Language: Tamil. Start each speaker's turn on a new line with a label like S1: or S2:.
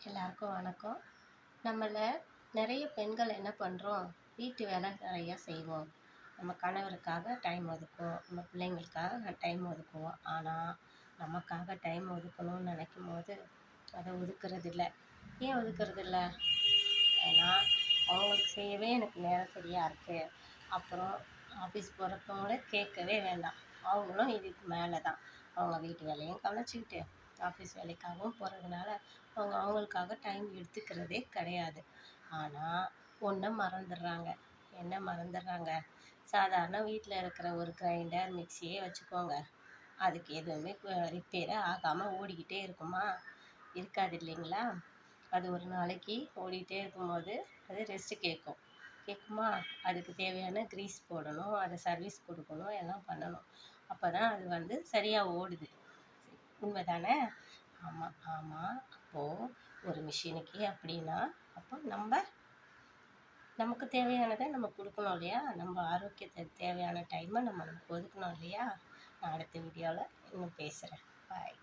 S1: எல்லாருக்கும் வணக்கம். நம்மள நிறைய பெண்கள் என்ன பண்ணுறோம், வீட்டு வேலை நிறையா செய்வோம். நம்ம கணவருக்காக டைம் ஒதுக்குவோம், நம்ம பிள்ளைங்களுக்காக டைம் ஒதுக்குவோம். ஆனால் நமக்காக டைம் ஒதுக்கணும்னு நினைக்கும்போது அதை ஒதுக்குறதில்ல. ஏன் ஒதுக்குறதில்ல? ஏன்னா அவங்களுக்கு செய்யவே எனக்கு நேரம் சரியாக இருக்குது. அப்புறம் ஆஃபீஸ் போகிறப்பவங்கள கேட்கவே வேண்டாம். அவங்களும் இதுக்கு மேலே தான். அவங்க வீட்டு வேலையும் கவனிச்சிக்கிட்டு ஆஃபீஸ் வேலைக்காகவும் போகிறதுனால அவங்க அவங்களுக்காக டைம் எடுத்துக்கிறதே கிடையாது. ஆனால் ஒன்றை மறந்துடுறாங்க. என்ன மறந்துடுறாங்க? சாதாரண வீட்டில் இருக்கிற ஒரு கிரைண்டர் மிக்சியே வச்சுக்கோங்க. அதுக்கு எதுவுமே ரிப்பேரே ஆகாமல் ஓடிக்கிட்டே இருக்குமா? இருக்காது இல்லைங்களா? அது ஒரு நாளைக்கு ஓடிக்கிட்டே இருக்கும்போது அது ரெஸ்ட்டு கேட்குமா? அதுக்கு தேவையான க்ரீஸ் போடணும், அதை சர்வீஸ் கொடுக்கணும், எல்லாம் பண்ணணும். அப்போ தான் அது சரியாக ஓடுது. உண்மை தானே? ஆமாம் ஆமாம். அப்போது ஒரு மிஷினுக்கே அப்படின்னா அப்போ நமக்கு தேவையானதை நம்ம கொடுக்கணும் இல்லையா? நம்ம ஆரோக்கியத்துக்கு தேவையான டைமை நமக்கு ஒதுக்கணும் இல்லையா? நான் அடுத்த வீடியோவில் இன்னும் பேசுகிறேன். பாய்.